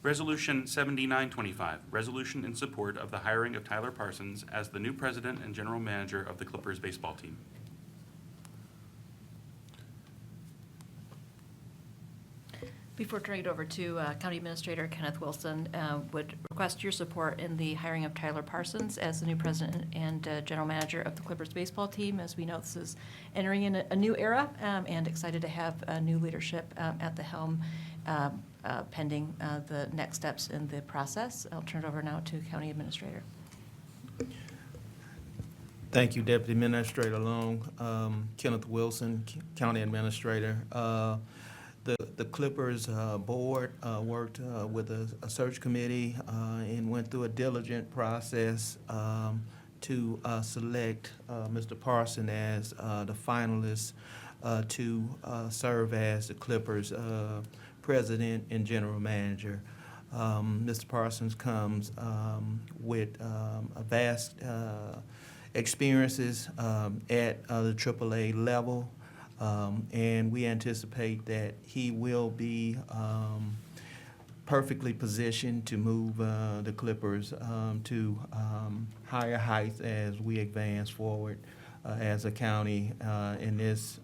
Resolution 7925, resolution in support of the hiring of Tyler Parsons as the new president and general manager of the Clippers baseball team. Before turning it over to County Administrator Kenneth Wilson, would request your support in the hiring of Tyler Parsons as the new president and general manager of the Clippers baseball team. As we know, this is entering in a new era, and excited to have new leadership at the helm pending the next steps in the process. I'll turn it over now to County Administrator. Thank you, Deputy Administrator Long. Kenneth Wilson, County Administrator. The Clippers board worked with a search committee and went through a diligent process to select Mr. Parson as the finalist to serve as the Clippers president and general manager. Mr. Parsons comes with a vast experiences at the AAA level. And we anticipate that he will be perfectly positioned to move the Clippers to higher heights as we advance forward as a county. In this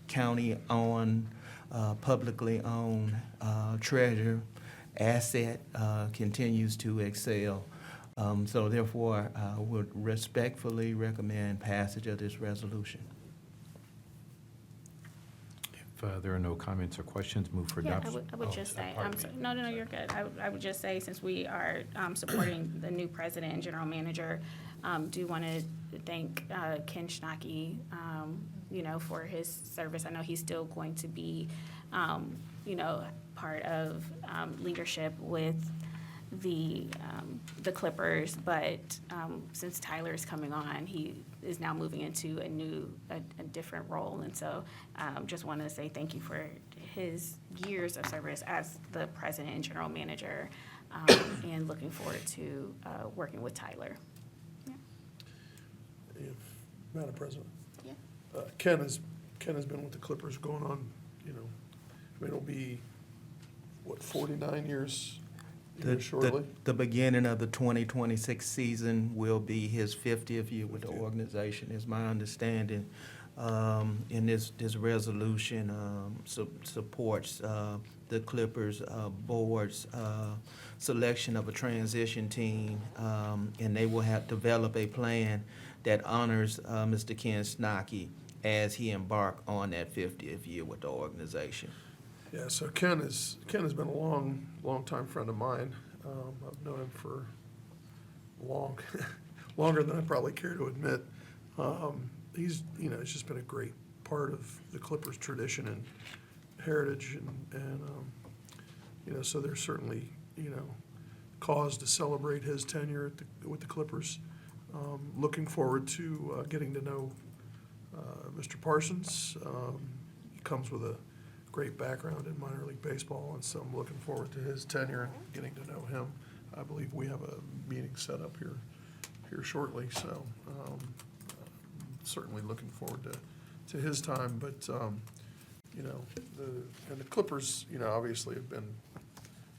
county-owned, publicly owned treasure asset continues to excel. So therefore, I would respectfully recommend passage of this resolution. There are no comments or questions, move for Yeah, adoption. I would just say, no, you're good. I would just say, since we are supporting the new president and general manager, do want to thank Ken Schnacke, for his service. I know he's still going to be, part of leadership with the Clippers, but since Tyler's coming on, he is now moving into a different role, and so just want to say thank you for his years of service as the president and general manager, and looking forward to working with Tyler. Yeah. If, Madam President. Yeah. Ken has been with the Clippers going on, it'll be, 49 years? Shortly. The beginning of the 2026 season will be his 50th year with the organization, is my understanding. And this resolution supports the Clippers board's selection of a transition team, and they will have develop a plan that honors Mr. Ken Schnacke as he embark on that 50th year with the organization. Yeah, so Ken has been a long time friend of mine. I've known him for longer than I probably care to admit. He's it's just been a great part of the Clippers tradition and heritage, and so there's certainly cause to celebrate his tenure with the Clippers. Looking forward to getting to know Mr. Parsons. He comes with a great background in minor league baseball, and so I'm looking forward to his tenure and getting to know him. I believe we have a meeting set up here shortly, so certainly looking forward to his time. But the Clippers, obviously have been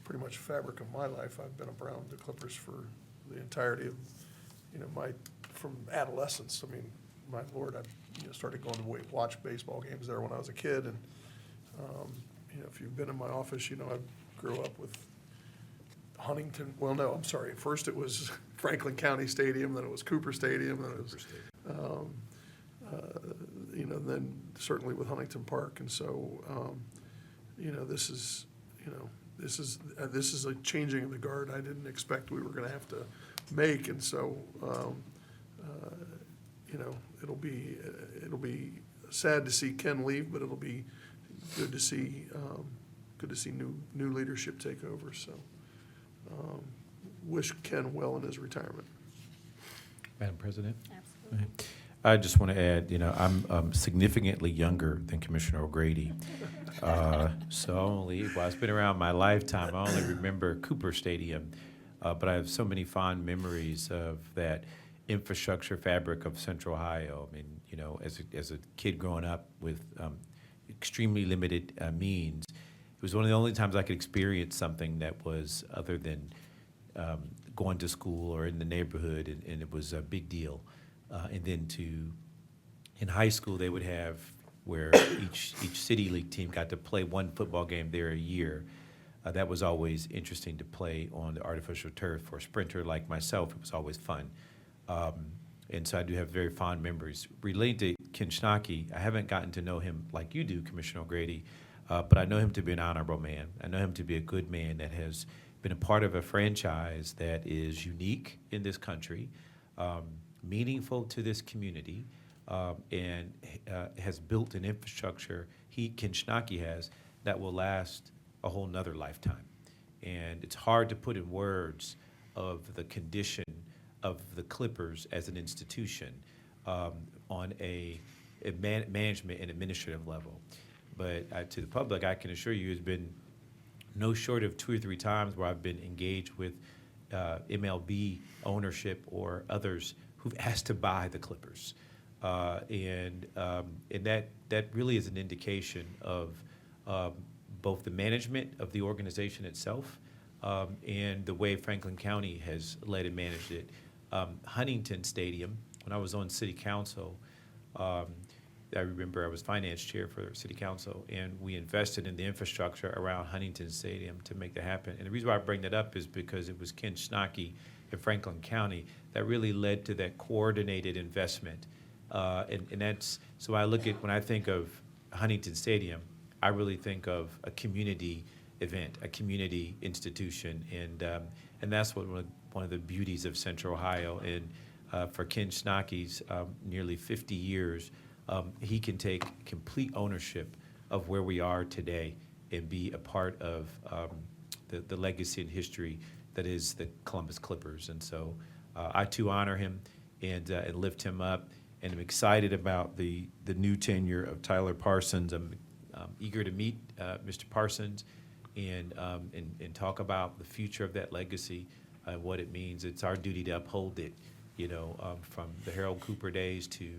pretty much fabric of my life. I've been around the Clippers for the entirety of from adolescence. I mean, my Lord, I started going to watch baseball games there when I was a kid, and if you've been in my office, I grew up with Huntington. Well, no, I'm sorry. First it was Franklin County Stadium, then it was Cooper Stadium, then it was, then certainly with Huntington Park, and so, this is a changing of the guard I didn't expect we were going to have to make, and so, it'll be sad to see Ken leave, but it'll be good to see new leadership take over. So, wish Ken well in his retirement. Madam President? Absolutely. I just want to add, I'm significantly younger than Commissioner O'Grady. So it's been around my lifetime. I only remember Cooper Stadium, but I have so many fond memories of that infrastructure fabric of Central Ohio. I mean, as a kid growing up with extremely limited means, was one of the only times I could experience something that was other than going to school or in the neighborhood, and it was a big deal. And then in high school, they would have where each city league team got to play one football game there a year. That was always interesting to play on the artificial turf. For a sprinter like myself, it was always fun. And so I do have very fond memories. Related to Ken Schnacke, I haven't gotten to know him like you do, Commissioner O'Grady, but I know him to be an honorable man. I know him to be a good man that has been a part of a franchise that is unique in this country, meaningful to this community, and has built an infrastructure, Ken Schnacke has, that will last a whole nother lifetime. And it's hard to put in words of the condition of the Clippers as an institution on a management and administrative level. But to the public, I can assure you, it's been no short of 2 or 3 times where I've been engaged with MLB ownership or others who've asked to buy the Clippers. And that really is an indication of both the management of the organization itself and the way Franklin County has led and managed it. Huntington Stadium, when I was on city council, I remember I was finance chair for city council, and we invested in the infrastructure around Huntington Stadium to make that happen. And the reason why I bring that up is because it was Ken Schnacke in Franklin County that really led to that coordinated investment. And that's, so when I think of Huntington Stadium, I really think of a community event, a community institution, and that's one of the beauties of Central Ohio. And for Ken Schnacke's nearly 50 years, he can take complete ownership of where we are today and be a part of the legacy and history that is the Columbus Clippers. And so I too honor him and lift him up, and I'm excited about the new tenure of Tyler Parsons. I'm eager to meet Mr. Parsons and talk about the future of that legacy, what it means. It's our duty to uphold it, from the Harold Cooper days to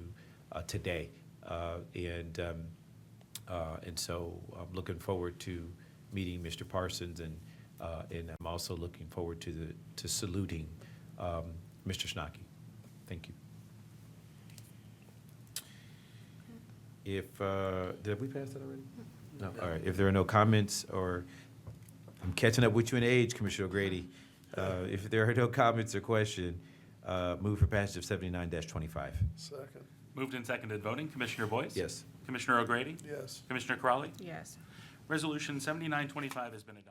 today. And so I'm looking forward to meeting Mr. Parsons, and I'm also looking forward to saluting Mr. Schnacke. Thank you. Did we pass that already? No. All right. If there are no comments, or I'm catching up with you in age, Commissioner O'Grady. If there are no comments or questions, move for passage of 79-25. Second. Moved and seconded voting. Commissioner Boyce? Yes. Commissioner O'Grady? Yes. Commissioner Crowley? Yes. Resolution 7925 has been adopted.